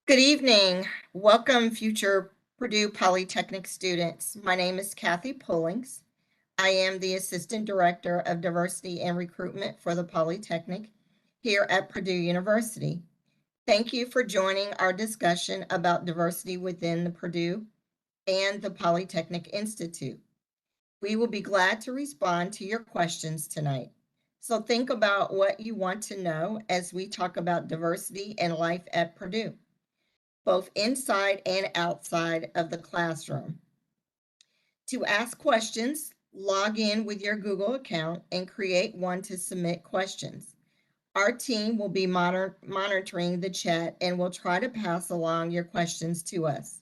Good evening. Welcome, future Purdue Polytechnic students. My name is Cathy Pullings. I am the Assistant Director of Diversity and Recruitment for the Polytechnic here at Purdue University. Thank you for joining our discussion about diversity within the Purdue and the Polytechnic Institute. We will be glad to respond to your questions tonight. So think about what you want to know as we talk about diversity and life at Purdue, both inside and outside of the classroom. To ask questions, log in with your Google account and create one to submit questions. Our team will be monitoring the chat and will try to pass along your questions to us.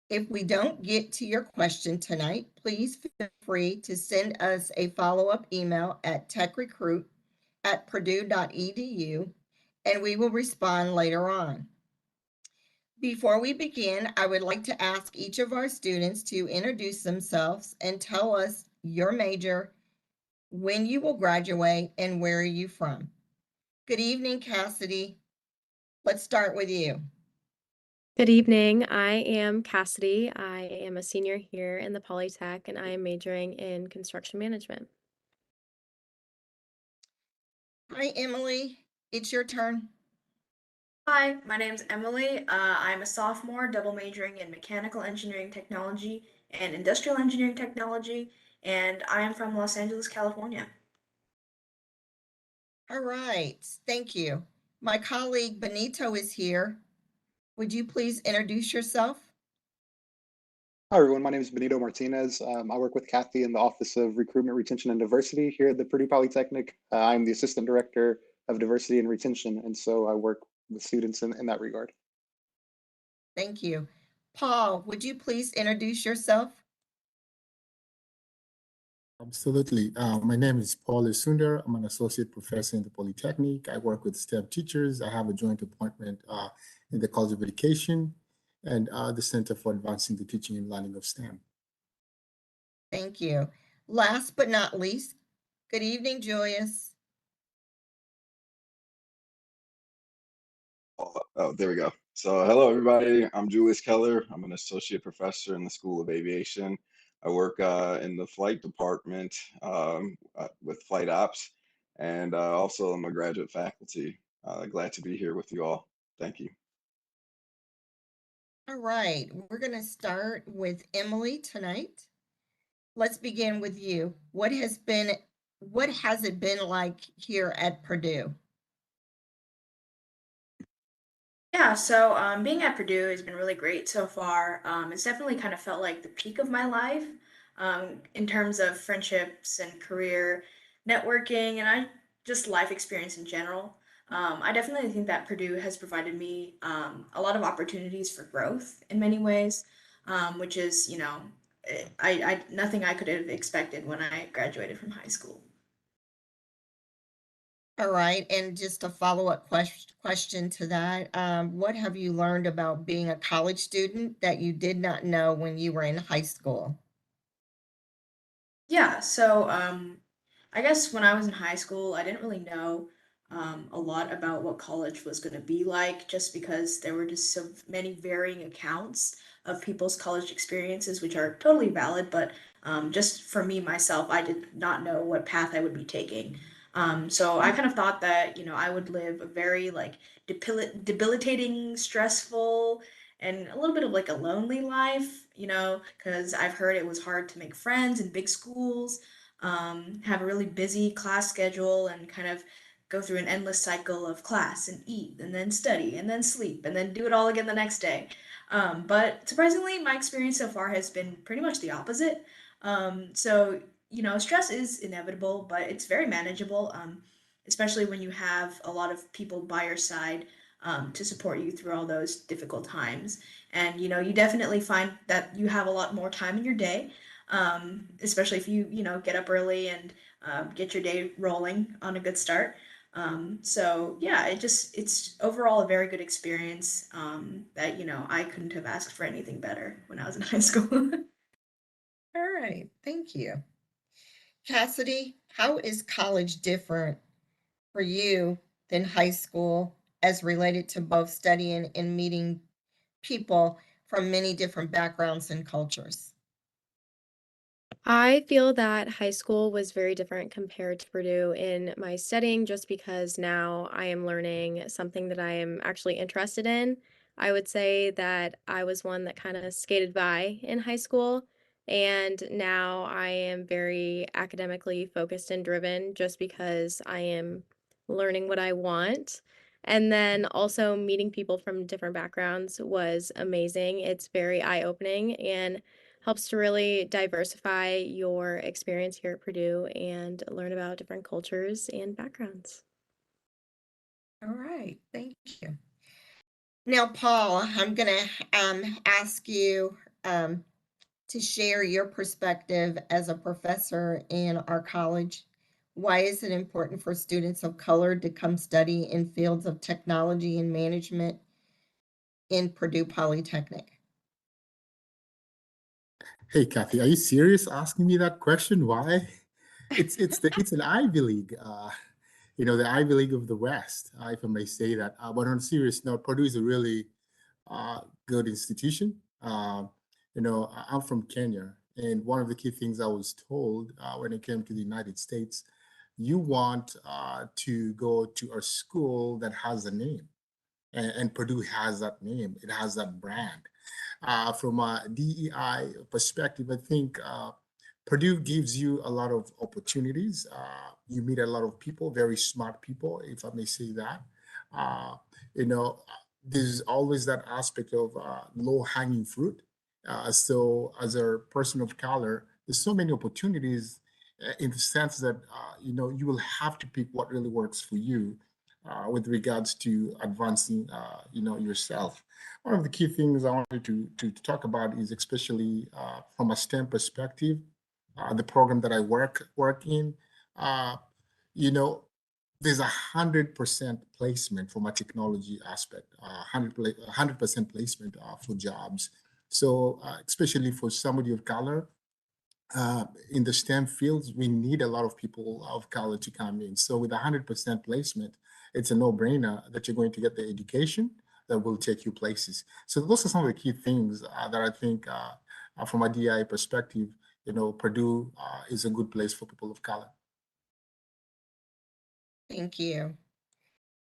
If we don't get to your question tonight, please feel free to send us a follow-up email at techrecruit@purdue.edu and we will respond later on. Before we begin, I would like to ask each of our students to introduce themselves and tell us your major, when you will graduate, and where are you from. Good evening, Kassidy. Let's start with you. Good evening. I am Kassidy. I am a senior here in the Polytech, and I am majoring in construction management. Hi, Emily. It's your turn. Hi, my name's Emily. I'm a sophomore, double majoring in mechanical engineering technology and industrial engineering technology, and I am from Los Angeles, California. All right, thank you. My colleague Benito is here. Would you please introduce yourself? Hi, everyone. My name is Benito Martinez. I work with Cathy in the Office of Recruitment, Retention, and Diversity here at the Purdue Polytechnic. I'm the Assistant Director of Diversity and Retention, and so I work with students in that regard. Thank you. Paul, would you please introduce yourself? Absolutely. My name is Paul Asunda. I'm an associate professor in the Polytechnic. I work with STEM teachers. I have a joint appointment in the College of Education and the Center for Advancing the Teaching and Learning of STEM. Thank you. Last but not least, good evening, Julius. Oh, there we go. So hello, everybody. I'm Julius Keller. I'm an associate professor in the School of Aviation. I work in the flight department with flight ops, and also I'm a graduate faculty. Glad to be here with you all. Thank you. All right, we're going to start with Emily tonight. Let's begin with you. What has it been like here at Purdue? Yeah, so being at Purdue has been really great so far. It's definitely kind of felt like the peak of my life in terms of friendships and career networking, and I just life experience in general. I definitely think that Purdue has provided me a lot of opportunities for growth in many ways, which is, I nothing I could have expected when I graduated from high school. All right, and just a follow-up question to that. What have you learned about being a college student that you did not know when you were in high school? Yeah, so I guess when I was in high school, I didn't really know a lot about what college was going to be like, just because there were just so many varying accounts of people's college experiences, which are totally valid. But just for me, myself, I did not know what path I would be taking. So I kind of thought that, I would live a very like debilitating, stressful, and a little bit of like a lonely life, because I've heard it was hard to make friends in big schools, have a really busy class schedule, and kind of go through an endless cycle of class and eat and then study and then sleep and then do it all again the next day. But surprisingly, my experience so far has been pretty much the opposite. So, stress is inevitable, but it's very manageable, especially when you have a lot of people by your side to support you through all those difficult times. And you definitely find that you have a lot more time in your day, especially if you get up early and get your day rolling on a good start. So yeah, it's overall a very good experience that I couldn't have asked for anything better when I was in high school. All right, thank you. Kassidy, how is college different for you than high school as related to both studying and meeting people from many different backgrounds and cultures? I feel that high school was very different compared to Purdue in my studying just because now I am learning something that I am actually interested in. I would say that I was one that kind of skated by in high school, and now I am very academically focused and driven just because I am learning what I want. And then also meeting people from different backgrounds was amazing. It's very eye-opening and helps to really diversify your experience here at Purdue and learn about different cultures and backgrounds. All right, thank you. Now, Paul, I'm going to ask you to share your perspective as a professor in our college. Why is it important for students of color to come study in fields of technology and management in Purdue Polytechnic? Hey, Kathy, are you serious asking me that question? Why? It's an Ivy League, the Ivy League of the West, if I may say that. But on a serious note, Purdue is a really good institution. I'm from Kenya, and one of the key things I was told when it came to the United States, you want to go to a school that has a name, and Purdue has that name. It has that brand. From a DEI perspective, I think Purdue gives you a lot of opportunities. You meet a lot of people, very smart people, if I may say that. Uh, you know, there's always that aspect of low-hanging fruit. So, as a person of color, there's so many opportunities in the sense that you will have to pick what really works for you with regards to advancing, yourself. One of the key things I wanted to talk about is especially from a STEM perspective, the program that I work in. Uh, you know, there's 100% placement from a technology aspect, 100% placement for jobs. So, especially for somebody of color, in the STEM fields, we need a lot of people of color to come in. So with 100% placement, it's a no-brainer that you're going to get the education that will take you places. So those are some of the key things that I think from a DI perspective, Purdue is a good place for people of color. Thank you.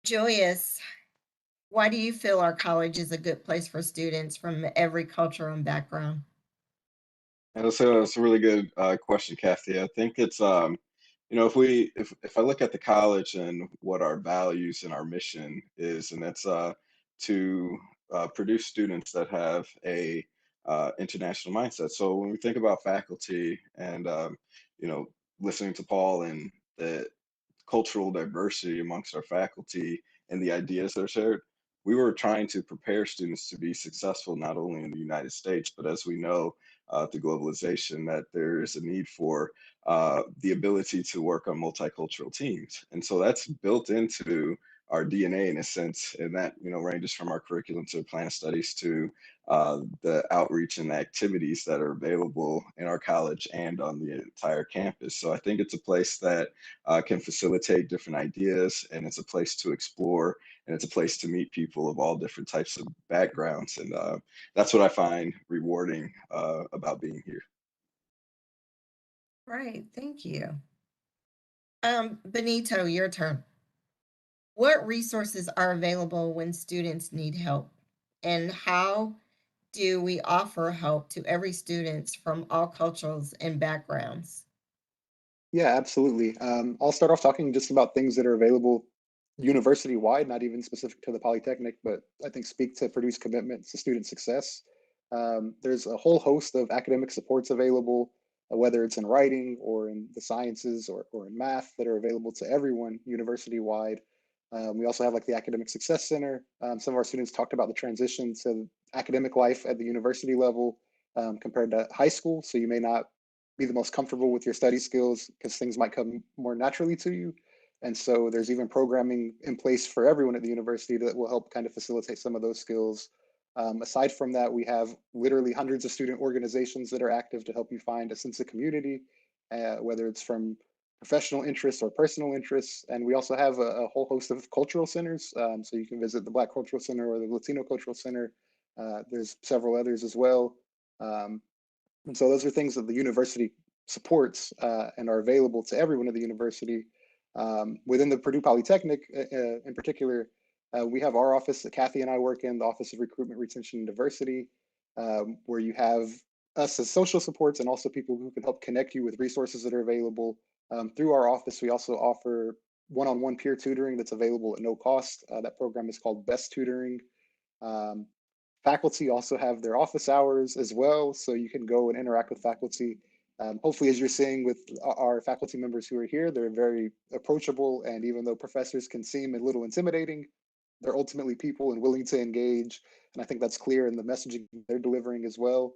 Julius, why do you feel our college is a good place for students from every culture and background? And that's a really good question, Kathy. I think it's if I look at the college and what our values and our mission is, and that's to produce students that have a international mindset. So when we think about faculty and you know listening to Paul and the cultural diversity amongst our faculty and the ideas that are shared, we were trying to prepare students to be successful not only in the United States, but as we know through globalization, that there is a need for the ability to work on multicultural teams. And so that's built into our DNA in a sense, and that ranges from our curriculum to plan of studies to the outreach and the activities that are available in our college and on the entire campus. So I think it's a place that can facilitate different ideas, and it's a place to explore, and it's a place to meet people of all different types of backgrounds. And that's what I find rewarding about being here. Right, thank you. Benito, your turn. What resources are available when students need help? And how do we offer help to every student from all cultures and backgrounds? Yeah, absolutely. I'll start off talking just about things that are available university-wide, not even specific to the Polytechnic, but I think speak to Purdue's commitment to student success. There's a whole host of academic supports available, whether it's in writing or in the sciences or in math, that are available to everyone university-wide. We also have like the Academic Success Center. Some of our students talked about the transition to academic life at the university level compared to high school. So you may not be the most comfortable with your study skills because things might come more naturally to you. And so there's even programming in place for everyone at the university that will help kind of facilitate some of those skills. Aside from that, we have literally hundreds of student organizations that are active to help you find a sense of community, whether it's from professional interests or personal interests. And we also have a whole host of cultural centers. So you can visit the Black Cultural Center or the Latino Cultural Center There's several others as well. And so those are things that the university supports and are available to everyone at the university. Within the Purdue Polytechnic in particular, we have our office that Cathy and I work in, the Office of Recruitment, Retention, and Diversity, where you have us as social supports and also people who can help connect you with resources that are available. Through our office, we also offer one-on-one peer tutoring that's available at no cost. That program is called Best Tutoring. Faculty also have their office hours as well, so you can go and interact with faculty. Hopefully, as you're seeing with our faculty members who are here, they're very approachable, and even though professors can seem a little intimidating, they're ultimately people and willing to engage, and I think that's clear in the messaging they're delivering as well.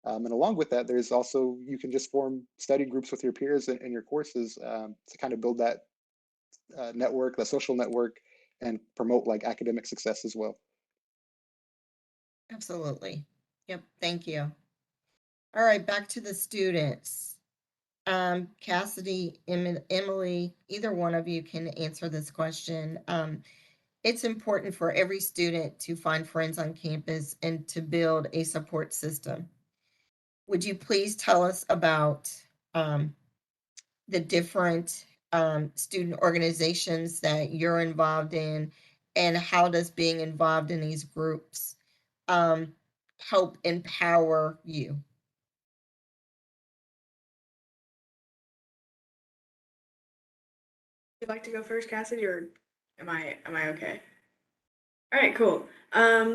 And along with that, there's also, you can just form study groups with your peers in your courses to kind of build that network, that social network, and promote like academic success as well. Absolutely. Yep, thank you. All right, back to the students. Kassidy, Emily, either one of you can answer this question. It's important for every student to find friends on campus and to build a support system. Would you please tell us about the different student organizations that you're involved in, and how does being involved in these groups help empower you? Would you like to go first, Cassidy, or am I okay? All right, cool.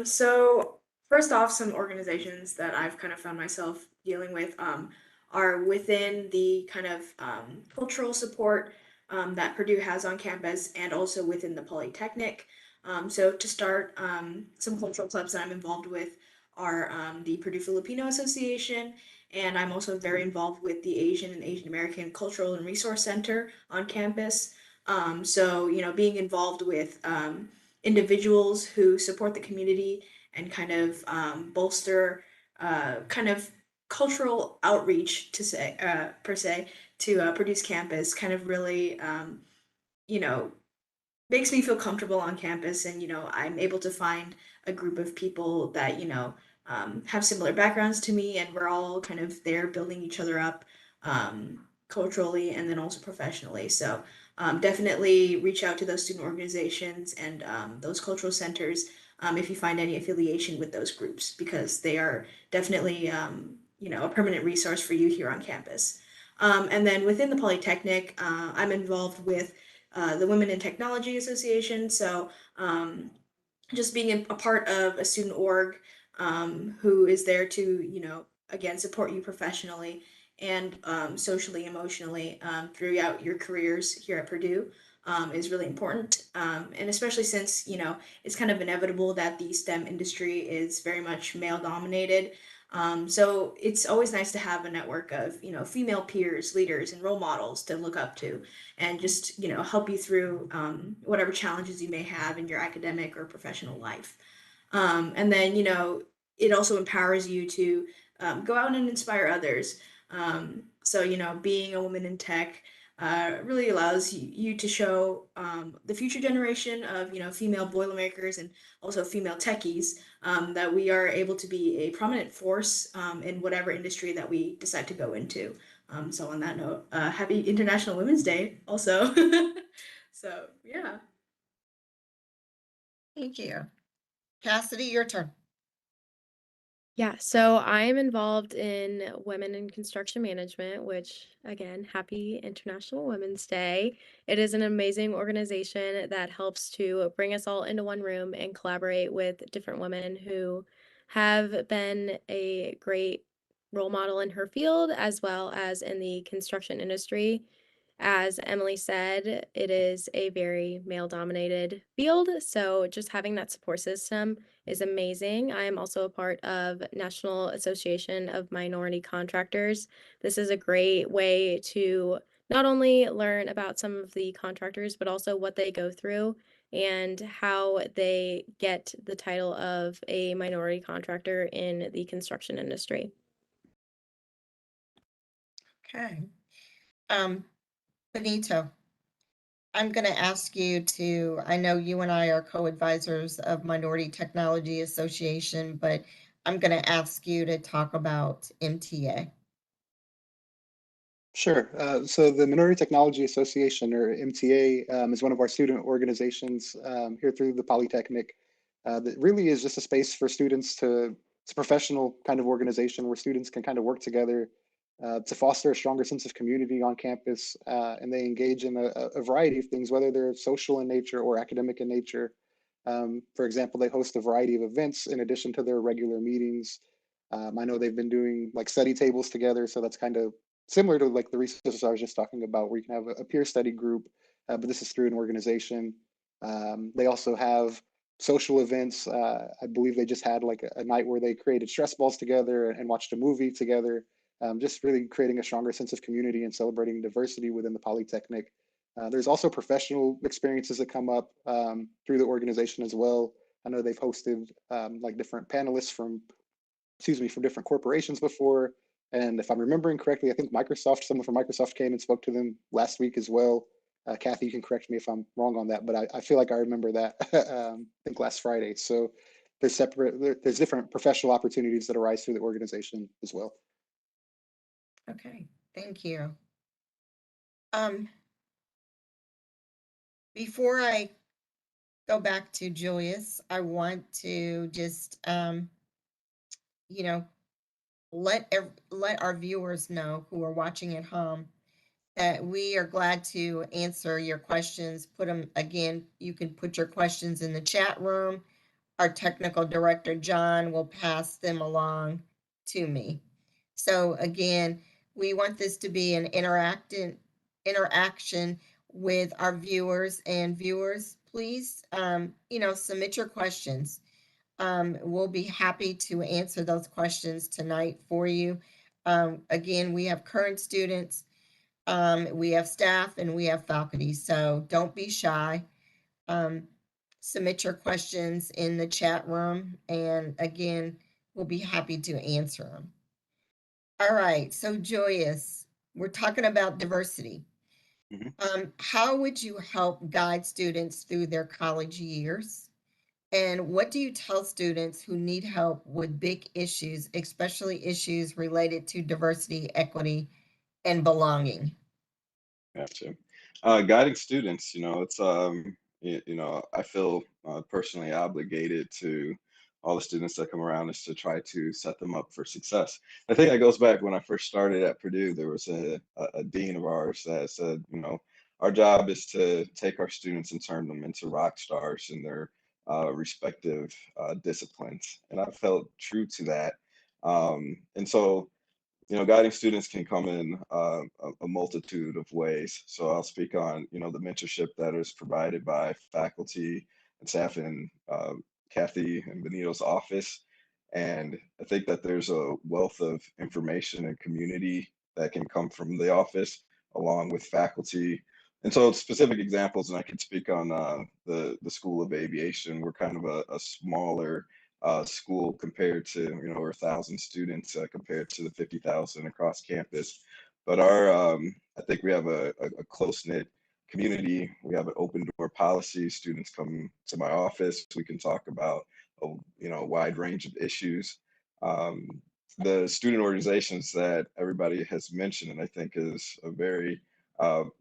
So first off, some organizations that I've kind of found myself dealing with are within the kind of cultural support that Purdue has on campus, and also within the Polytechnic. So to start, some cultural clubs that I'm involved with are the Purdue Filipino Association, and I'm also very involved with the Asian and Asian American Cultural and Resource Center on campus. So, you know, being involved with individuals who support the community and kind of bolster kind of cultural outreach to say per se to Purdue's campus kind of really you know, makes me feel comfortable on campus, and you know, I'm able to find a group of people that you know have similar backgrounds to me, and we're all kind of there building each other up culturally and then also professionally. So definitely reach out to those student organizations and those cultural centers if you find any affiliation with those groups, because they are definitely you know, a permanent resource for you here on campus. And then within the Polytechnic, I'm involved with the Women in Technology Association. So just being a part of a student org who is there to, you know, again, support you professionally and socially, emotionally throughout your careers here at Purdue is really important. And especially since, you know, it's kind of inevitable that the STEM industry is very much male dominated. So it's always nice to have a network of, you know, female peers, leaders, and role models to look up to, and just, you know, help you through whatever challenges you may have in your academic or professional life. And then, you know, it also empowers you to go out and inspire others. So, you know, being a woman in tech really allows you to show the future generation of, you know, female Boilermakers and also female techies that we are able to be a prominent force in whatever industry that we decide to go into. So on that note, happy International Women's Day also. So yeah. Thank you. Kassidy, your turn. Yeah, so I'm involved in Women in Construction Management, which, again, happy International Women's Day. It is an amazing organization that helps to bring us all into one room and collaborate with different women who have been a great role model in her field as well as in the construction industry. As Emily said, it is a very male-dominated field, so just having that support system is amazing. I am also a part of National Association of Minority Contractors. This is a great way to not only learn about some of the contractors, but also what they go through and how they get the title of a minority contractor in the construction industry. Okay. Benito, I'm going to ask you to, I know you and I are co-advisors of Minority Technology Association, but I'm going to ask you to talk about MTA. Sure. So the Minority Technology Association, or MTA, is one of our student organizations here through the Polytechnic. That really is just a space for students to, it's a professional kind of organization where students can kind of work together to foster a stronger sense of community on campus. And they engage in a variety of things, whether they're social in nature or academic in nature. For example, they host a variety of events in addition to their regular meetings. I know they've been doing like study tables together, so that's kind of similar to like the resources I was just talking about, where you can have a peer study group, but this is through an organization. They also have social events. I believe they just had like a night where they created stress balls together and watched a movie together, just really creating a stronger sense of community and celebrating diversity within the Polytechnic. There's also professional experiences that come up through the organization as well. I know they've hosted like different panelists from, excuse me, from different corporations before. And if I'm remembering correctly, I think Microsoft, someone from Microsoft came and spoke to them last week as well. Cathy, you can correct me if I'm wrong on that, but I feel like I remember that. I think last Friday. So there's different professional opportunities that arise through the organization as well. Okay, thank you. Before I go back to Julius, I want to just, you know, let our viewers know who are watching at home that we are glad to answer your questions. Put them again. You can put your questions in the chat room. Our technical director, John, will pass them along to me. So again, we want this to be an interaction with our viewers, and viewers, please, submit your questions. We'll be happy to answer those questions tonight for you. Again, we have current students, we have staff, and we have faculty, so don't be shy. Submit your questions in the chat room, and again, we'll be happy to answer them. All right, so Joyous, we're talking about diversity. How would you help guide students through their college years? And what do you tell students who need help with big issues, especially issues related to diversity, equity, and belonging? Gotcha. Guiding students, it's I feel personally obligated to all the students that come around us to try to set them up for success. I think that goes back when I first started at Purdue. There was a dean of ours that said, our job is to take our students and turn them into rock stars in their respective disciplines, and I felt true to that. And so guiding students can come in a multitude of ways. So I'll speak on, the mentorship that is provided by faculty and staff in Cathy and Benito's office. And I think that there's a wealth of information and community that can come from the office along with faculty. And so specific examples, and I can speak on the School of Aviation. We're kind of a smaller school compared to, we're 1,000 students compared to the 50,000 across campus. But I think we have a close-knit community. We have an open door policy. Students come to my office. We can talk about a wide range of issues. The student organizations that everybody has mentioned, and I think is a very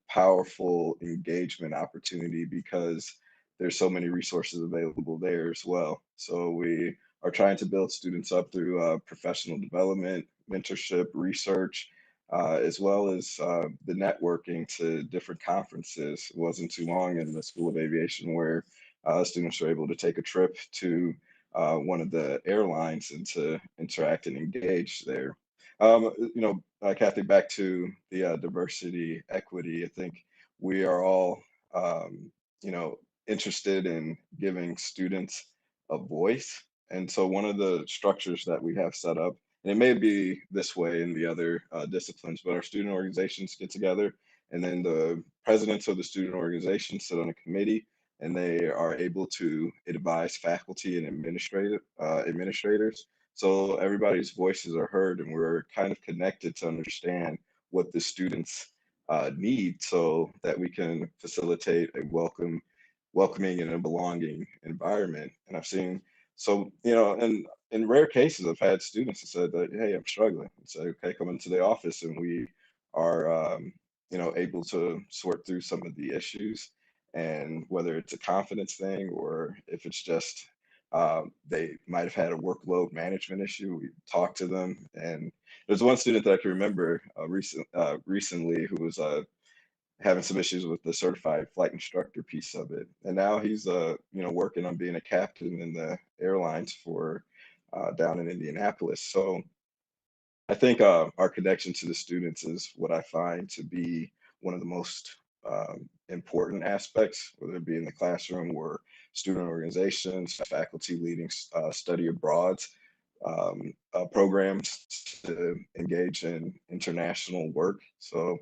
powerful engagement opportunity because there's so many resources available there as well. So we are trying to build students up through professional development, mentorship, research, as well as the networking to different conferences. It wasn't too long in the School of Aviation where students were able to take a trip to one of the airlines and to interact and engage there. Cathy, back to the diversity, equity, I think we are all, interested in giving students a voice. And so one of the structures that we have set up, and it may be this way in the other disciplines, but our student organizations get together, and then the presidents of the student organizations sit on a committee, and they are able to advise faculty and administrators. So everybody's voices are heard, and we're kind of connected to understand what the students need, so that we can facilitate a welcoming and a belonging environment. And I've seen, so, and in rare cases, I've had students that said that, hey, I'm struggling. And say, okay, come into the office, and we are, able to sort through some of the issues, and whether it's a confidence thing or if it's just they might have had a workload management issue. We talked to them, and there's one student that I can remember recently who was having some issues with the certified flight instructor piece of it, and now he's working on being a captain in the airlines for down in Indianapolis. So I think our connection to the students is what I find to be one of the most important aspects, whether it be in the classroom or student organizations, faculty leading study abroad programs to engage in international work. So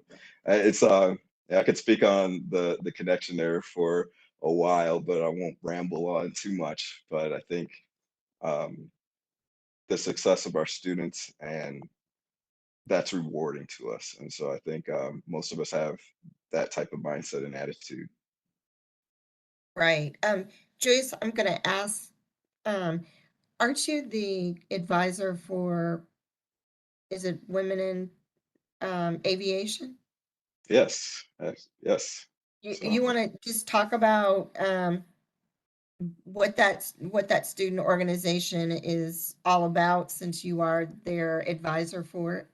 it's I could speak on the connection there for a while, but I won't ramble on too much. But I think um, the success of our students, and that's rewarding to us. And so I think most of us have that type of mindset and attitude. Right. Joyce, I'm going to ask, um, aren't you the advisor for, is it women in aviation? Yes, yes, yes. You, So you want to just talk about what that student organization is all about, since you are their advisor for it?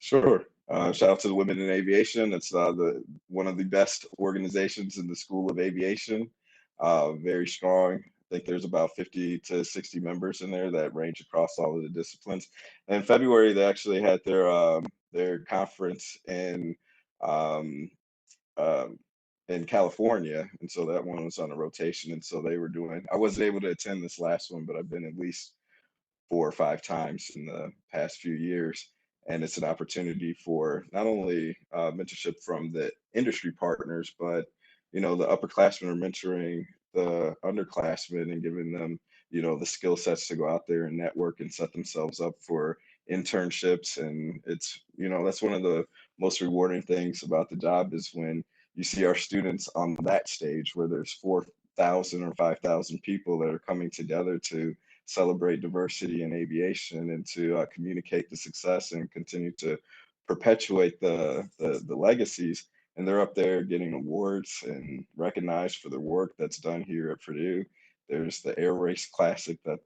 sure. Shout out to the Women in Aviation. It's the one of the best organizations in the School of Aviation. Very strong. I think there's about 50 to 60 members in there that range across all of the disciplines. And in February, they actually had their conference um, um, in California, and so that one was on a rotation. And so they were doing. I wasn't able to attend this last one, but I've been at least 4 or 5 times in the past few years. And it's an opportunity for not only mentorship from the industry partners, but the upperclassmen are mentoring the underclassmen and giving them the skill sets to go out there and network and set themselves up for internships. And it's that's one of the most rewarding things about the job, is when you see our students on that stage where there's 4,000 or 5,000 people that are coming together to celebrate diversity in aviation, and to communicate the success and continue to perpetuate the legacies. And they're up there getting awards and recognized for the work that's done here at Purdue. There's the Air Race Classic that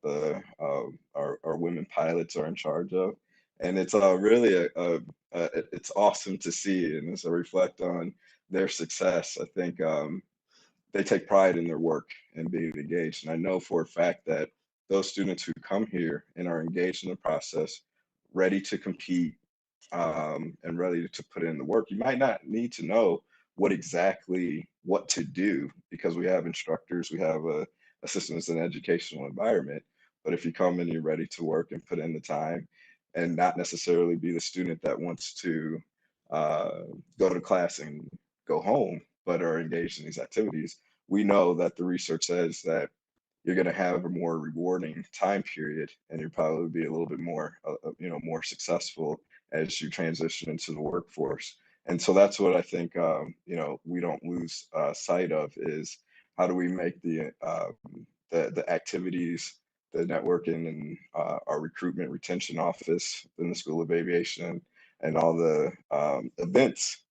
our women pilots are in charge of, and it's really it's awesome to see. And as I reflect on their success, I think they take pride in their work and being engaged. And I know for a fact that those students who come here and are engaged in the process, ready to compete, and ready to put in the work, you might not need to know what to do, because we have instructors, we have a system that's an educational environment. But if you come and you're ready to work and put in the time, and not necessarily be the student that wants to uh, go to class and go home, but are engaged in these activities, we know that the research says that you're going to have a more rewarding time period, and you'll probably be a little bit more, more successful as you transition into the workforce. And so that's what I think, we don't lose sight of, is how do we make the activities, the networking, and our recruitment retention office in the School of Aviation, and all the events,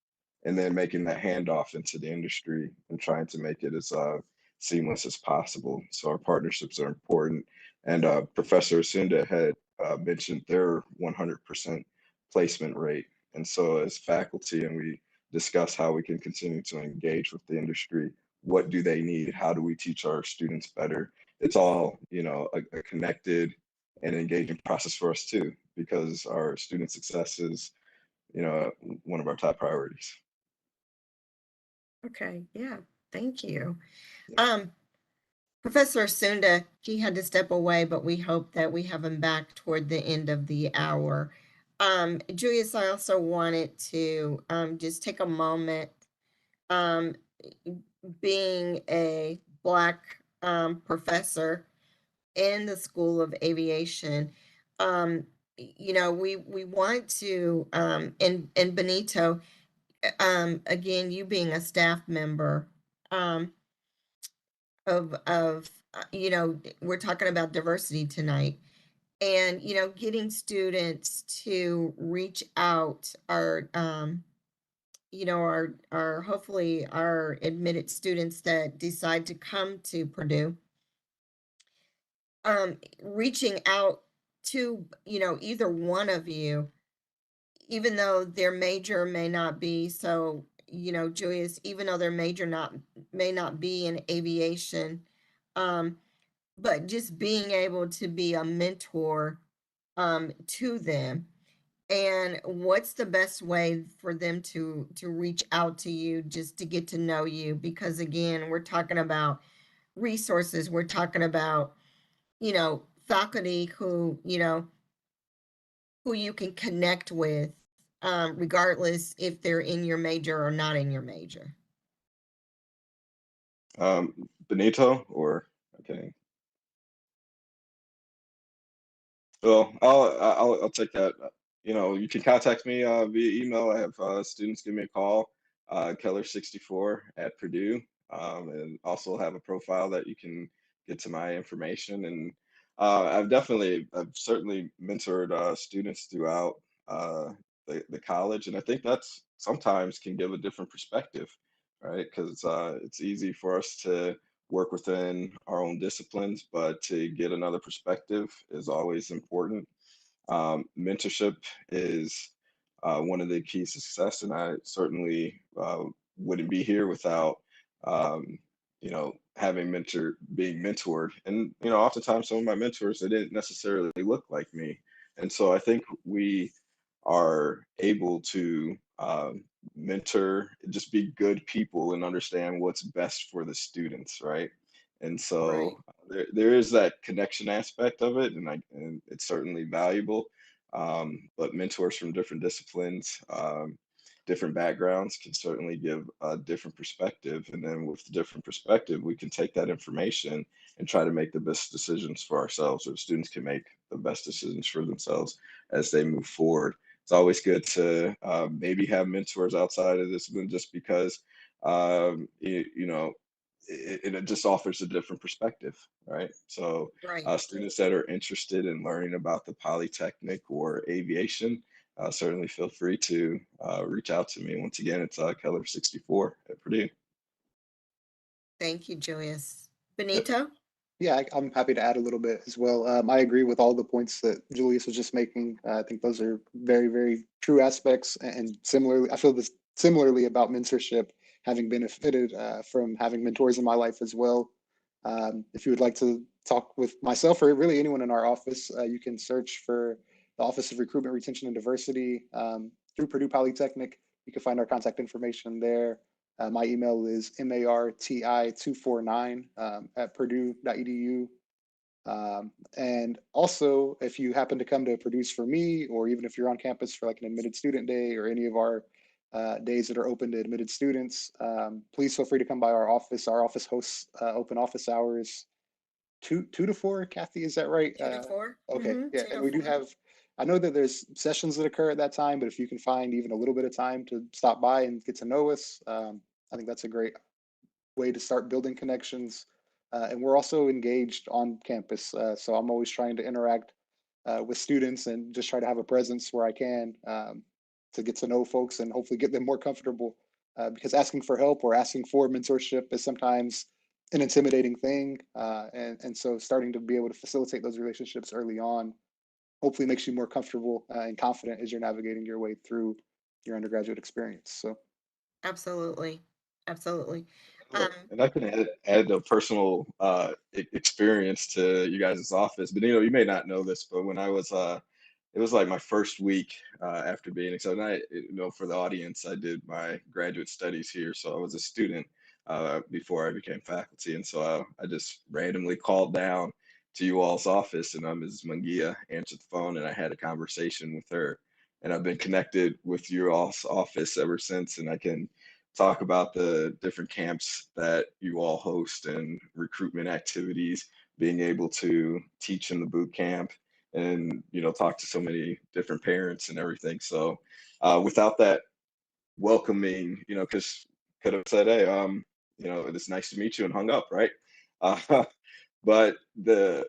and then making that handoff into the industry and trying to make it as seamless as possible. So our partnerships are important. And Professor Asunda had mentioned their 100% placement rate. And so as faculty, and we discuss how we can continue to engage with the industry, what do they need? How do we teach our students better? It's all, a connected and engaging process for us too, because our student success is, one of our top priorities. Okay, yeah, thank you. Yeah. Professor Sunda, he had to step away, but we hope that we have him back toward the end of the hour. Julius, I also wanted to just take a moment, um, being a Black professor in the School of Aviation. We want to, and Benito, again, you being a staff member, we're talking about diversity tonight, and, getting students to reach out our hopefully our admitted students that decide to come to Purdue, reaching out to, either one of you, even though their major may not be, so, Julius, even though their major may not be in aviation, but just being able to be a mentor to them. And what's the best way for them to reach out to you, just to get to know you? Because again, we're talking about resources. We're talking about, faculty who you can connect with, regardless if they're in your major or not in your major. Benito, or okay. Well, I'll take that. You can contact me via email. I have students give me a call, Keller64 at Purdue, and also have a profile that you can get to my information. And I've certainly mentored students throughout the college, and I think that's sometimes can give a different perspective, right? Because it's easy for us to work within our own disciplines, but to get another perspective is always important. Mentorship is one of the keys to success, and I certainly wouldn't be here without, um, being mentored. And oftentimes some of my mentors, they didn't necessarily look like me, and so I think we are able to mentor, just be good people and understand what's best for the students, right? And Right. so there is that connection aspect of it, and it's certainly valuable. But mentors from different disciplines, different backgrounds can certainly give a different perspective. And then with the different perspective, we can take that information and try to make the best decisions for ourselves, or students can make the best decisions for themselves as they move forward. It's always good to maybe have mentors outside of this, just because it just offers a different perspective, right? So Right. students that are interested in learning about the Polytechnic or aviation, certainly feel free to reach out to me. Once again, it's Keller64 at Purdue. Thank you, Julius. Yep. Benito? Yeah, I'm happy to add a little bit as well. I agree with all the points that Julius was just making. I think those are very, very true aspects. And similarly, I feel this similarly about mentorship, having benefited from having mentors in my life as well. If you would like to talk with myself or really anyone in our office, you can search for the Office of Recruitment, Retention, and Diversity through Purdue Polytechnic. You can find our contact information there. My email is marti249 at purdue.edu. And also, if you happen to come to Produce for me, or even if you're on campus for like an admitted student day or any of our days that are open to admitted students, please feel free to come by our office. Our office hosts open office hours two to four. Kathy, is that right? 2 to 4. Okay, yeah, 2 and to we do 4. have. I know that there's sessions that occur at that time, but if you can find even a little bit of time to stop by and get to know us, I think that's a great way to start building connections. And we're also engaged on campus, so I'm always trying to interact with students and just try to have a presence where I can, to get to know folks and hopefully get them more comfortable. Because asking for help or asking for mentorship is sometimes an intimidating thing, and so starting to be able to facilitate those relationships early on hopefully makes you more comfortable and confident as you're navigating your way through your undergraduate experience. So Absolutely. Absolutely. Um, And I can add a personal experience to you guys' office. But you may not know this, but when I was it was like my first week after being accepted. And for the audience, I did my graduate studies here, so I was a student before I became faculty, and so I just randomly called down to you all's office, and Ms. Mungia answered the phone, and I had a conversation with her, and I've been connected with your all's office ever since, and I can talk about the different camps that you all host and recruitment activities, being able to teach in the boot camp, and talk to so many different parents and everything. So without that welcoming, because could have said, hey, it's nice to meet you and hung up, right? Uh, but the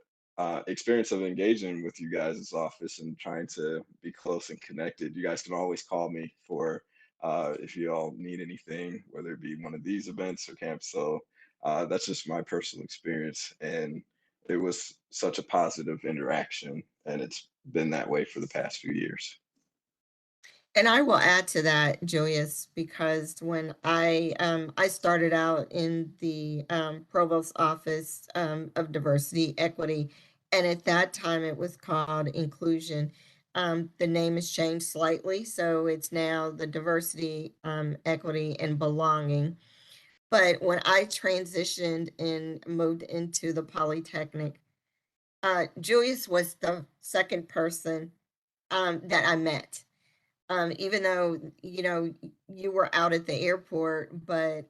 experience of engaging with you guys' office and trying to be close and connected, you guys can always call me for if you all need anything, whether it be one of these events or camp. So that's just my personal experience. And it was such a positive interaction, and it's been that way for the past few years. And I will add to that, Julius, because when I started out in the provost office of diversity, equity, and at that time it was called inclusion. The name has changed slightly, so it's now the diversity, equity, and belonging. But when I transitioned and moved into the Polytechnic, Julius was the second person that I met. Even though, you were out at the airport, but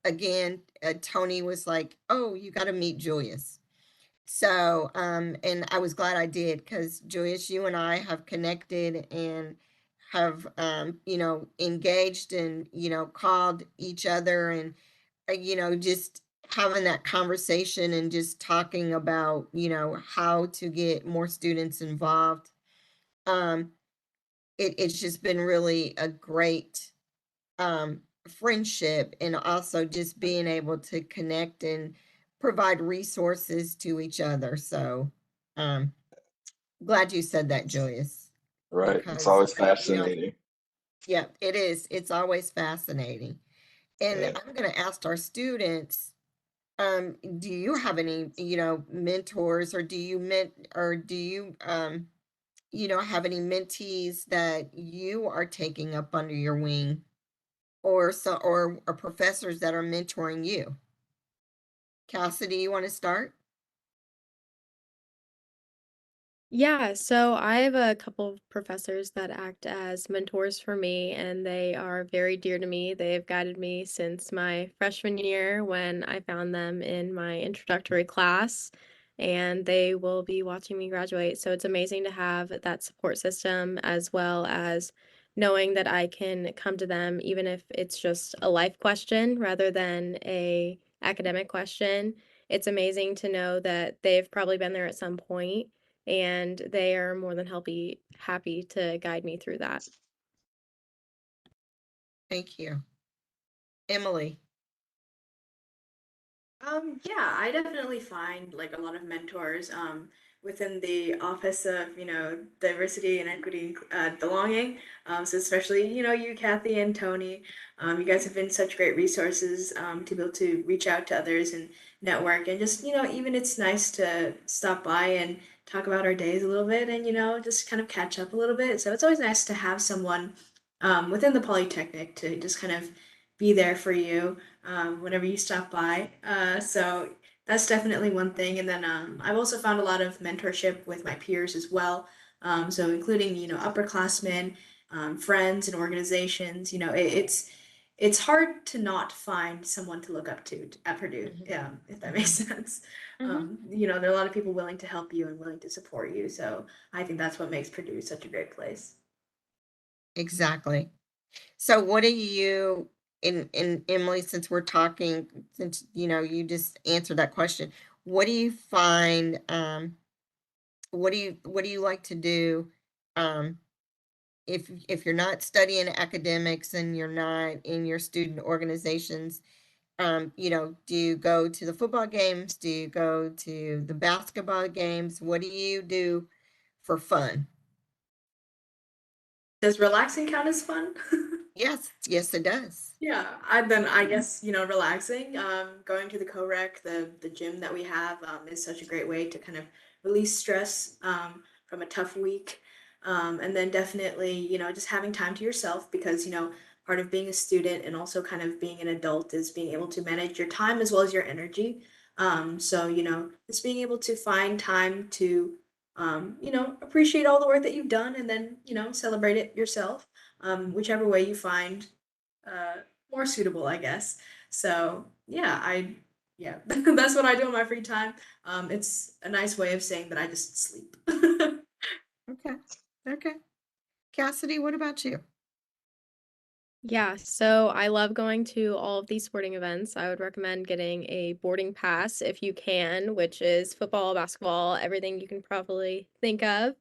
again, Tony was like, oh, you got to meet Julius. So, and I was glad I did, because Julius, you and I have connected and have, engaged and, called each other and, just having that conversation and just talking about, how to get more students involved. Um, it's just been really a great friendship, and also just being able to connect and provide resources to each other. So um glad you said that, Julius, Right. It's because always fascinating. yeah, it is. It's always fascinating. And Yeah. I'm going to ask our students, do you have any, mentors, or do you have any mentees that you are taking up under your wing, or professors that are mentoring you? Cassidy, you want to start? Yeah, so I have a couple of professors that act as mentors for me, and they are very dear to me. They've guided me since my freshman year when I found them in my introductory class, and they will be watching me graduate. So it's amazing to have that support system, as well as knowing that I can come to them even if it's just a life question rather than a academic question. It's amazing to know that they've probably been there at some point, and they are more than happy to guide me through that. Thank you. Emily. Yeah, I definitely find like a lot of mentors within the office of, diversity and equity, belonging. So especially, you, Kathy and Tony, you guys have been such great resources to be able to reach out to others and network, and just, even it's nice to stop by and talk about our days a little bit, and, just kind of catch up a little bit. So it's always nice to have someone within the Polytechnic to just kind of be there for you whenever you stop by. So that's definitely one thing. And then I've also found a lot of mentorship with my peers as well. So including, upperclassmen, friends and organizations. It's hard to not find someone to look up to at Purdue, if that makes sense. There are a lot of people willing to help you and willing to support you. So I think that's what makes Purdue such a great place. Exactly. So what do you, in Emily, since we're talking, since you just answered that question, what do you find, what do you like to do, um if you're not studying academics and you're not in your student organizations? Do you go to the football games? Do you go to the basketball games? What do you do for fun? Does relaxing count as fun? Yes, yes, it does. Yeah, I guess, relaxing. Going to the co-rec, the gym that we have, is such a great way to kind of release stress from a tough week. And then definitely, just having time to yourself, because, part of being a student and also kind of being an adult is being able to manage your time as well as your energy. So, just being able to find time to appreciate all the work that you've done, and then, celebrate it yourself, whichever way you find uh, more suitable, I guess. So yeah, that's what I do in my free time. It's a nice way of saying that I just sleep. Okay. Okay. Cassidy, what about you? Yeah, so I love going to all of these sporting events. I would recommend getting a boarding pass if you can, which is football, basketball, everything you can probably think of.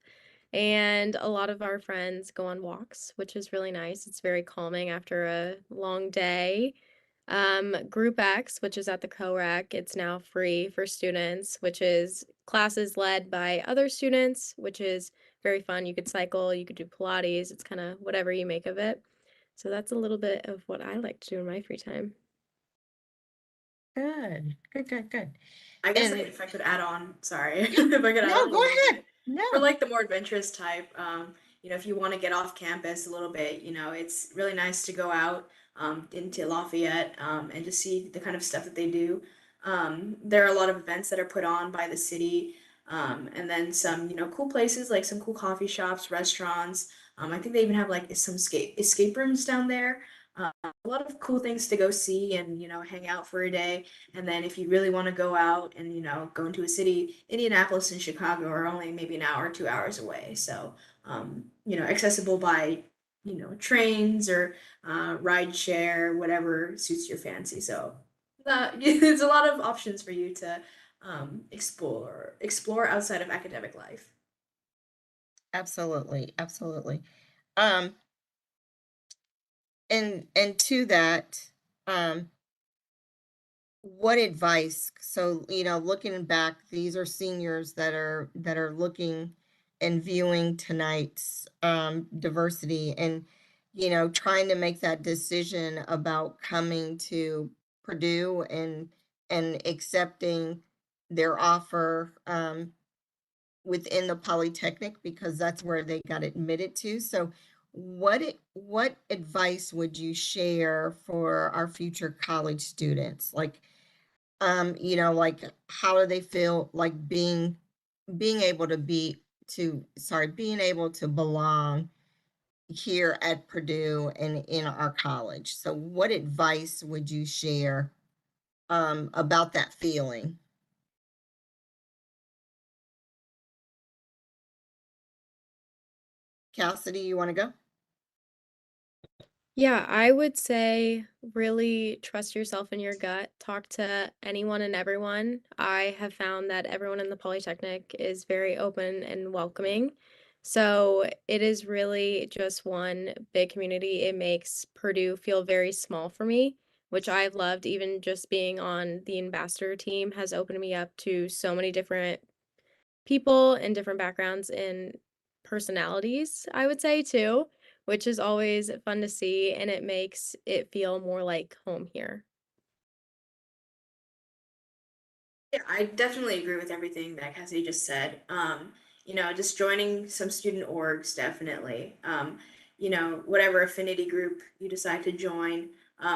And a lot of our friends go on walks, which is really nice. It's very calming after a long day. Group X, which is at the co-rec, it's now free for students, which is classes led by other students, which is very fun. You could cycle, you could do Pilates, it's kind of whatever you make of it. So that's a little bit of what I like to do in my free time. Good, good, good, good. I guess And- if I could add on, sorry, Yeah. if I could add No, on a go little ahead. bit. No. For like the more adventurous type, if you want to get off campus a little bit, it's really nice to go out into Lafayette and just see the kind of stuff that they do. There are a lot of events that are put on by the city, and then some, cool places like some cool coffee shops, restaurants. I think they even have like some escape rooms down there. A lot of cool things to go see and, hang out for a day. And then if you really want to go out and, go into a city, Indianapolis and Chicago are only maybe an hour, 2 hours away. So, accessible by, trains or ride share, whatever suits your fancy. So it's a lot of options for you to explore outside of academic life. Absolutely, absolutely. And to that, what advice, so looking back, these are seniors that are looking and viewing tonight's diversity, and trying to make that decision about coming to Purdue and accepting their offer within the Polytechnic, because that's where they got admitted to. So what advice would you share for our future college students? Like, like, how do they feel like being able to being able to belong here at Purdue and in our college? So what advice would you share about that feeling? Cassidy, you want to go? Yeah, I would say really trust yourself in your gut. Talk to anyone and everyone. I have found that everyone in the Polytechnic is very open and welcoming. So it is really just one big community. It makes Purdue feel very small for me, which I've loved. Even just being on the ambassador team has opened me up to so many different people and different backgrounds and personalities, I would say too, which is always fun to see, and it makes it feel more like home here. Yeah, I definitely agree with everything that Cassidy just said. Just joining some student orgs, definitely. Whatever affinity group you decide to join,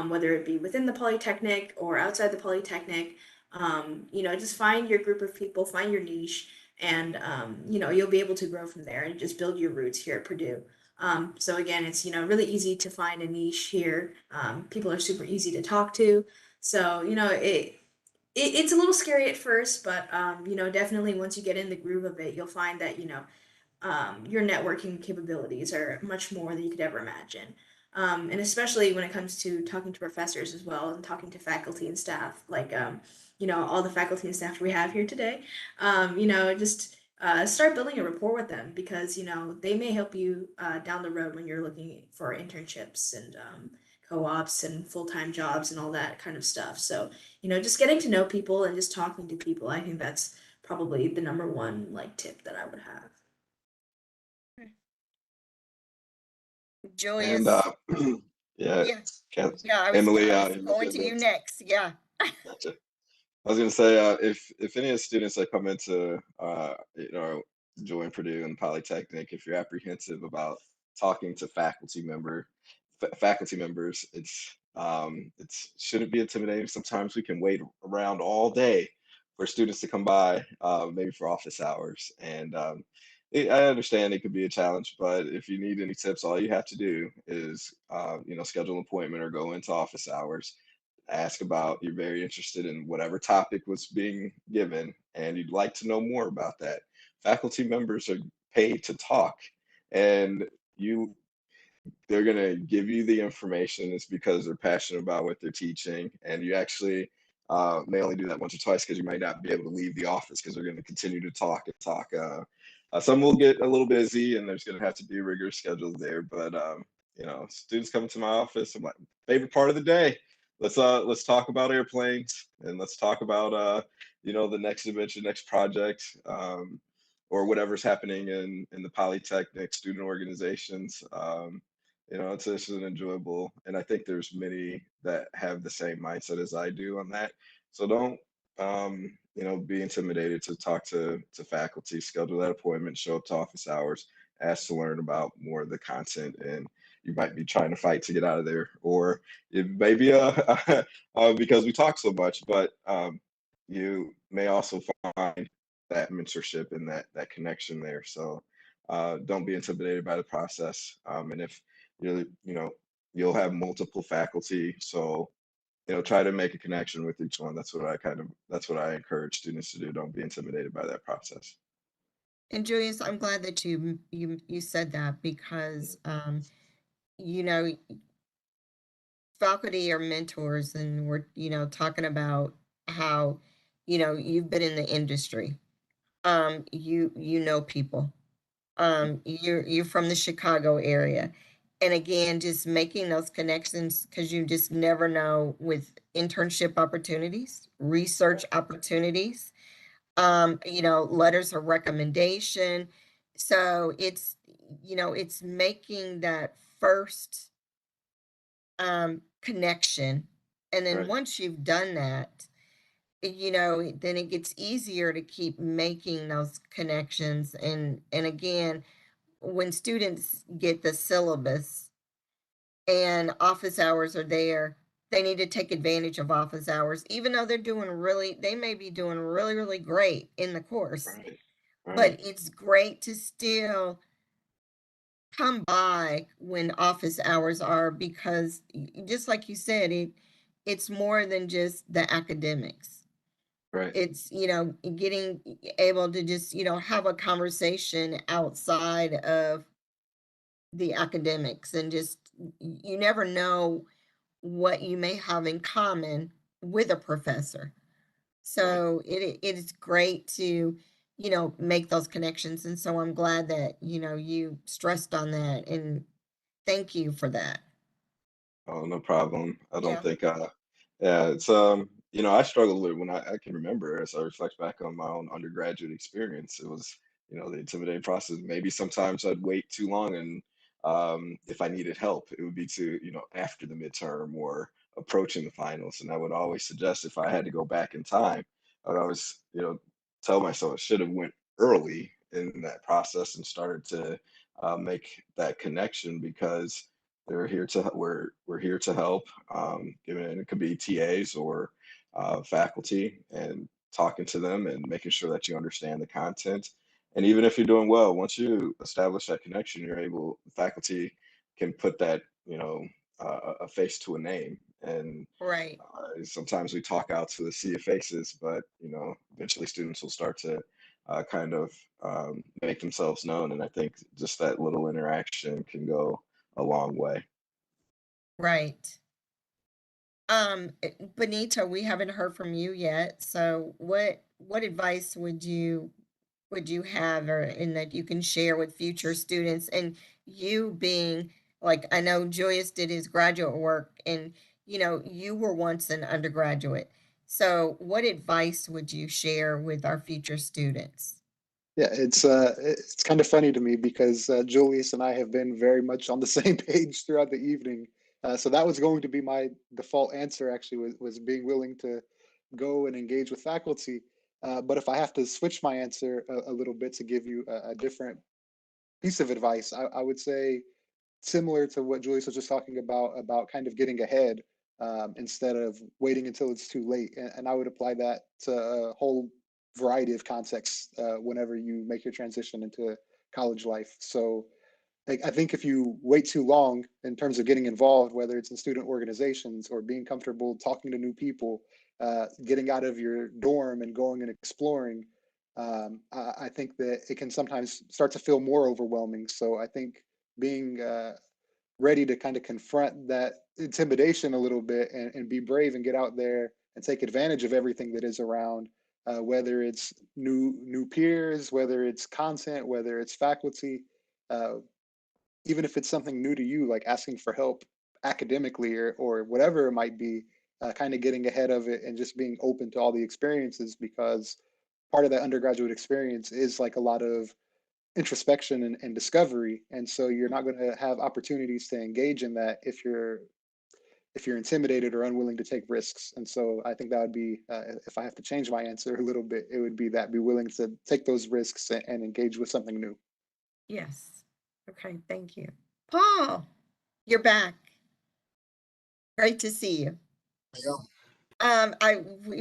whether it be within the Polytechnic or outside the Polytechnic, just find your group of people, find your niche, and, you'll be able to grow from there and just build your roots here at Purdue. So again, it's, really easy to find a niche here. People are super easy to talk to. So, it's a little scary at first, but definitely once you get in the groove of it, you'll find that your networking capabilities are much more than you could ever imagine. And especially when it comes to talking to professors as well and talking to faculty and staff, like all the faculty and staff we have here today. Just start building a rapport with them because they may help you down the road when you're looking for internships and co-ops and full-time jobs and all that kind of stuff. So just getting to know people and just talking to people, I think that's probably the number one like tip that I would have. Julius? And yeah, Yeah. Kath- Yeah, I was Emily, going to you next. Yeah. gotcha. I was going to say, if any of the students that come into, join Purdue and Polytechnic, if you're apprehensive about talking to faculty members, it's shouldn't be intimidating. Sometimes we can wait around all day for students to come by, maybe for office hours, and I understand it could be a challenge, but if you need any tips, all you have to do is, schedule an appointment or go into office hours, ask about, you're very interested in whatever topic was being given and you'd like to know more about that. Faculty members are paid to talk, and you they're going to give you the information. It's because they're passionate about what they're teaching. And you actually may only do that once or twice because you might not be able to leave the office because they're going to continue to talk and talk. Some will get a little busy and there's going to have to be rigorous schedules there. But, students coming to my office, I'm like, favorite part of the day. Let's talk about airplanes and let's talk about, the next adventure, next project. Or whatever's happening in the Polytechnic student organizations. It's an enjoyable, and I think there's many that have the same mindset as I do on that. So don't, be intimidated to talk to faculty, schedule that appointment, show up to office hours, ask to learn about more of the content, and you might be trying to fight to get out of there, or it may be because we talk so much, but you may also find that mentorship and that connection there. So don't be intimidated by the process. And if you'll have multiple faculty, so try to make a connection with each one. That's what I encourage students to do. Don't be intimidated by that process. And Julius, I'm glad that you said that because you know, faculty are mentors, and we're talking about how you've been in the industry. You know people. You're from the Chicago area. And again, just making those connections because you just never know with internship opportunities, research opportunities, letters of recommendation. So it's making that first connection. And then Right. once you've done that, then it gets easier to keep making those connections. And again, when students get the syllabus and office hours are there, they need to take advantage of office hours, even though they may be doing really, really great in the course. Right. But Right. it's great to still come by when office hours are, because just like you said, it's more than just the academics. Right. It's getting able to just have a conversation outside of the academics, and just you never know what you may have in common with a professor. Right. So it is great to make those connections, and so I'm glad that you stressed on that, and thank you for that. Oh, no problem. I don't Yeah. think, yeah, I struggled with it when I can remember as I reflect back on my own undergraduate experience. It was, the intimidating process. Maybe sometimes I'd wait too long, and if I needed help, it would be after the midterm or approaching the finals. And I would always suggest if I had to go back in time, I would always, tell myself I should have went early in that process and started to make that connection because we're here to help. And it could be TAs or faculty, and talking to them and making sure that you understand the content. And even if you're doing well, once you establish that connection, the faculty can put that a face to a name. And Right. sometimes we talk out to the sea of faces, but eventually students will start to kind of make themselves known. And I think just that little interaction can go a long way. Right. Benita, we haven't heard from you yet. So what advice would you have, or in that you can share with future students, and you being, like, I know Julius did his graduate work, and you were once an undergraduate. So what advice would you share with our future students? Yeah, it's kind of funny to me because Julius and I have been very much on the same page throughout the evening. So that was going to be my default answer, actually, was being willing to go and engage with faculty. But if I have to switch my answer a little bit to give you a different piece of advice, I would say similar to what Julius was just talking about kind of getting ahead, instead of waiting until it's too late. And I would apply that to a whole variety of contexts whenever you make your transition into college life. So I think if you wait too long in terms of getting involved, whether it's in student organizations or being comfortable talking to new people, getting out of your dorm and going and exploring, I think that it can sometimes start to feel more overwhelming. So I think being ready to kind of confront that intimidation a little bit and be brave and get out there and take advantage of everything that is around, whether it's new peers, whether it's content, whether it's faculty, uh, even if it's something new to you, like asking for help academically or whatever it might be, kind of getting ahead of it and just being open to all the experiences, because part of that undergraduate experience is like a lot of introspection and discovery. And so you're not going to have opportunities to engage in that if you're intimidated or unwilling to take risks. And so I think that would be, if I have to change my answer a little bit, it would be that, be willing to take those risks and engage with something new. Yes. Okay, thank you. Paul, you're back. Great to see you.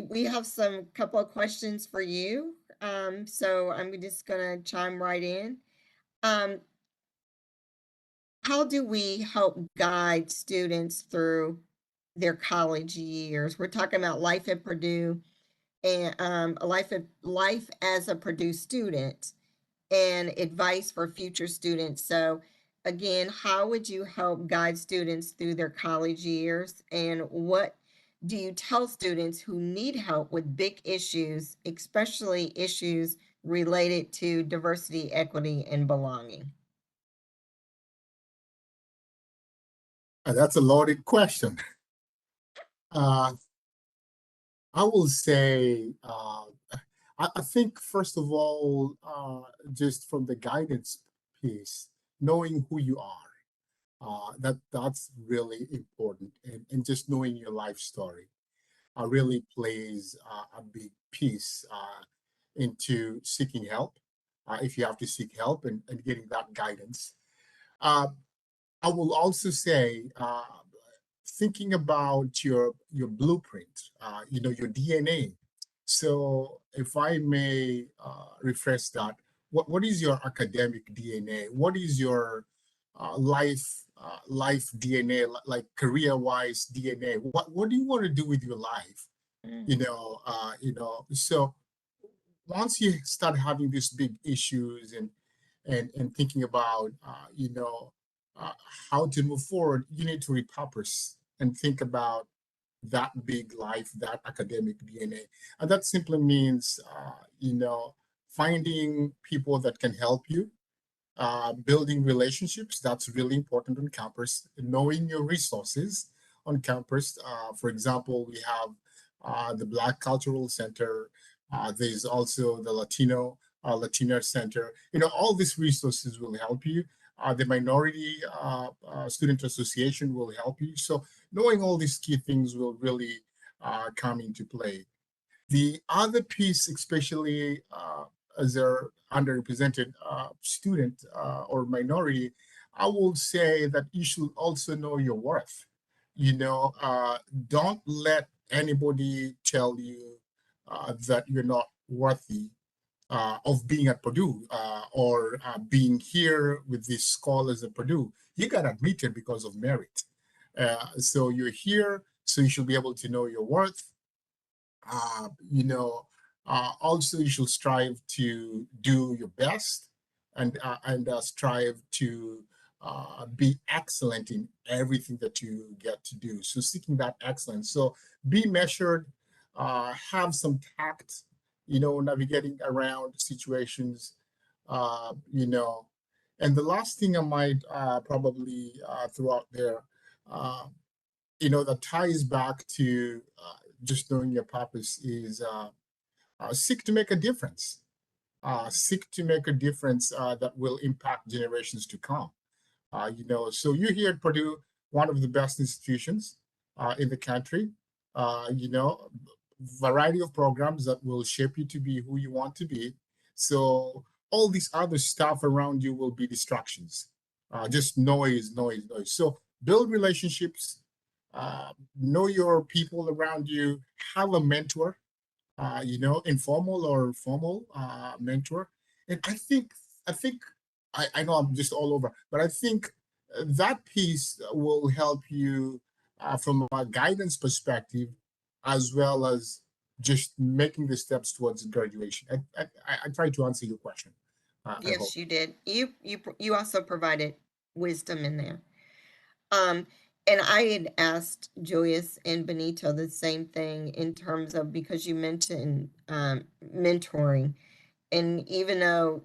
We have some couple of questions for you. So I'm just gonna chime right in. How do we help guide students through their college years? We're talking about life at Purdue and life as a Purdue student and advice for future students. So again, how would you help guide students through their college years, and what do you tell students who need help with big issues, especially issues related to diversity, equity, and belonging? That's a loaded question. I will say, I think, first of all, just from the guidance piece, knowing who you are, that's really important. And just knowing your life story really plays a big piece into seeking help, if you have to seek help and getting that guidance. Uh, I will also say, thinking about your blueprint, your DNA. So, if I may refresh that, what is your academic DNA? What is your life DNA, like career-wise DNA? What do you want to do with your life? So once you start having these big issues and thinking about uh, how to move forward, you need to repurpose and think about that big life, that academic DNA. And that simply means finding people that can help you, building relationships. That's really important on campus. Knowing your resources on campus. For example, we have the Black Cultural Center. There's also the Latina Center. All these resources will help you. The Minority Student Association will help you. So knowing all these key things will really come into play. The other piece, especially as an underrepresented student or minority, I will say that you should also know your worth. Don't let anybody tell you that you're not worthy of being at Purdue or being here with these scholars at Purdue. You got admitted because of merit. So you're here, so you should be able to know your worth. uh, you know, Also you should strive to do your best and strive to be excellent in everything that you get to do. So seeking that excellence. So be measured, have some tact, navigating around situations, you know. And the last thing I might probably throw out there, uh, that ties back to just knowing your purpose is seek to make a difference. Seek to make a difference that will impact generations to come. So you're here at Purdue, one of the best institutions in the country. Variety of programs that will shape you to be who you want to be. So all this other stuff around you will be distractions, just noise, noise, noise. So build relationships, know your people around you, have a mentor, informal or formal mentor. And I know I'm just all over, but I think that piece will help you from a guidance perspective, as well as just making the steps towards graduation. I try to answer your question. I hope. Yes, you did. You also provided wisdom in there. And I had asked Julius and Benito the same thing in terms of, because you mentioned mentoring. And even though,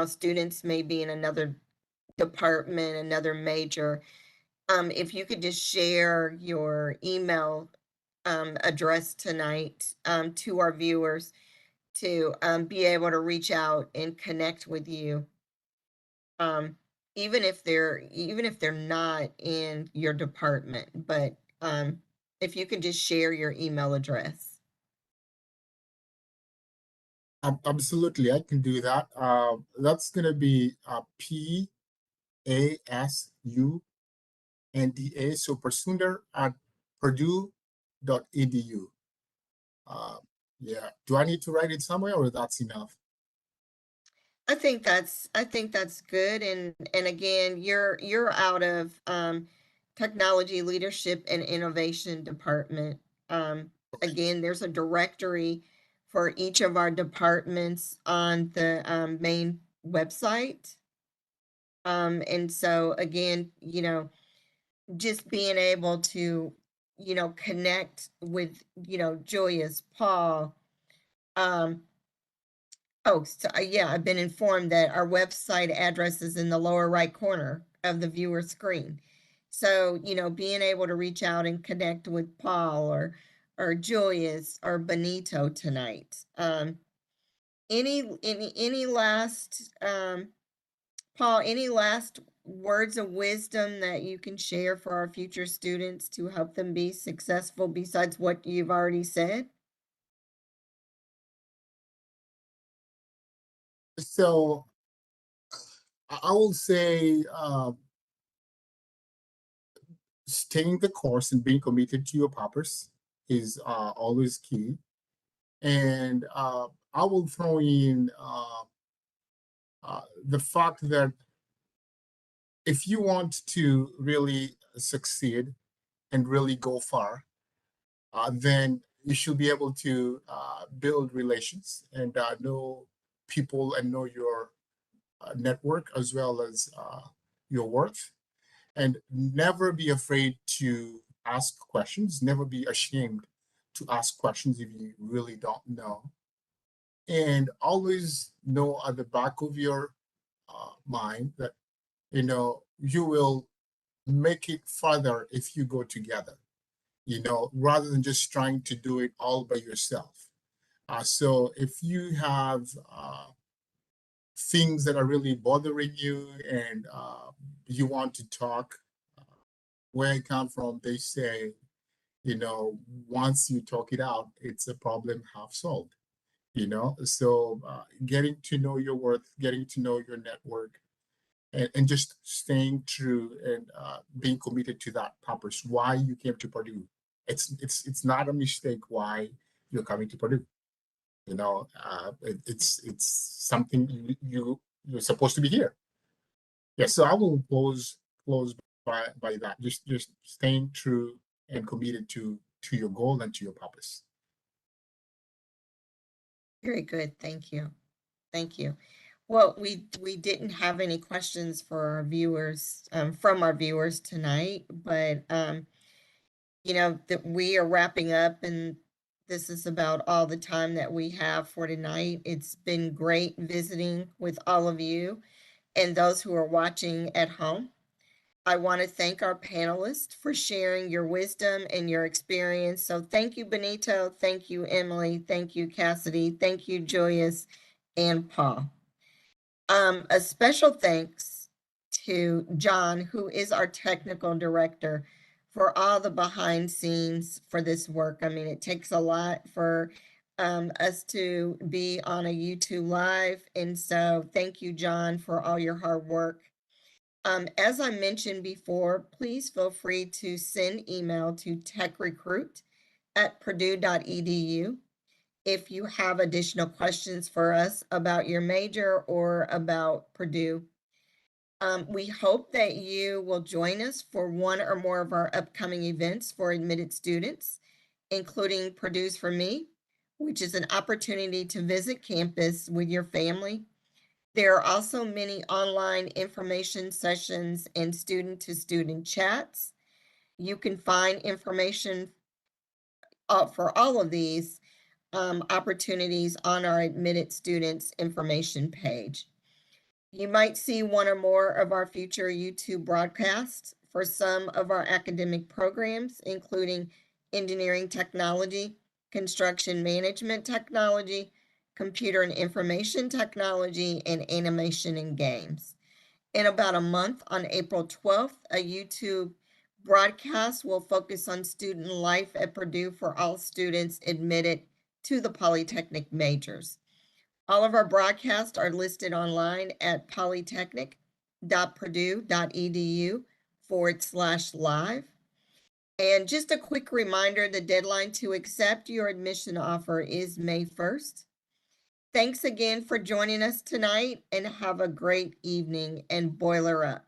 students may be in another department, another major, if you could just share your email address tonight to our viewers to be able to reach out and connect with you. Even if they're not in your department, but if you can just share your email address. Absolutely, I can do that. That's gonna be PASUNDA, so Pursunder at Purdue.edu. Yeah, do I need to write it somewhere or that's enough? I think that's good. And again, you're out of technology leadership and innovation department. Again, there's a directory for each of our departments on the main website. And so again, just being able to, connect with, Julius, Paul. Oh, so yeah, I've been informed that our website address is in the lower right corner of the viewer screen. So, being able to reach out and connect with Paul or Julius or Benito tonight. Any last Paul, any last words of wisdom that you can share for our future students to help them be successful besides what you've already said? So I will say staying the course and being committed to your purpose is always key. And I will throw in the fact that if you want to really succeed and really go far, then you should be able to build relations and know people and know your network as well as your worth. And never be afraid to ask questions, never be ashamed to ask questions if you really don't know. And always know at the back of your mind that, you will make it further if you go together, rather than just trying to do it all by yourself. So if you have things that are really bothering you and you want to talk, where I come from, they say, once you talk it out, it's a problem half solved, So getting to know your worth, getting to know your network, and just staying true and being committed to that purpose, why you came to Purdue. It's not a mistake why you're coming to Purdue. It's something you're supposed to be here. Yeah, so I will close by that. Just staying true and committed to your goal and to your purpose. Very good. Thank you. Thank you. Well, we didn't have any questions for our viewers, from our viewers tonight, but that we are wrapping up and this is about all the time that we have for tonight. It's been great visiting with all of you and those who are watching at home. I want to thank our panelists for sharing your wisdom and your experience. So thank you, Benito. Thank you, Emily. Thank you, Kassidy. Thank you, Julius and Paul. A special thanks to John, who is our technical director, for all the behind scenes for this work. I mean, it takes a lot for us to be on a YouTube Live. And so thank you, John, for all your hard work. As I mentioned before, please feel free to send email to techrecruit@purdue.edu if you have additional questions for us about your major or about Purdue. We hope that you will join us for one or more of our upcoming events for admitted students, including Purdue's for Me, which is an opportunity to visit campus with your family. There are also many online information sessions and student-to-student chats. You can find information for all of these opportunities on our admitted students information page. You might see one or more of our future YouTube broadcasts for some of our academic programs, including engineering technology, construction management technology, computer and information technology, and animation and games. In about a month, on April 12th, a YouTube broadcast will focus on student life at Purdue for all students admitted to the Polytechnic majors. All of our broadcasts are listed online at polytechnic.purdue.edu/live. And just a quick reminder, the deadline to accept your admission offer is May 1st. Thanks again for joining us tonight, and have a great evening, and boiler up.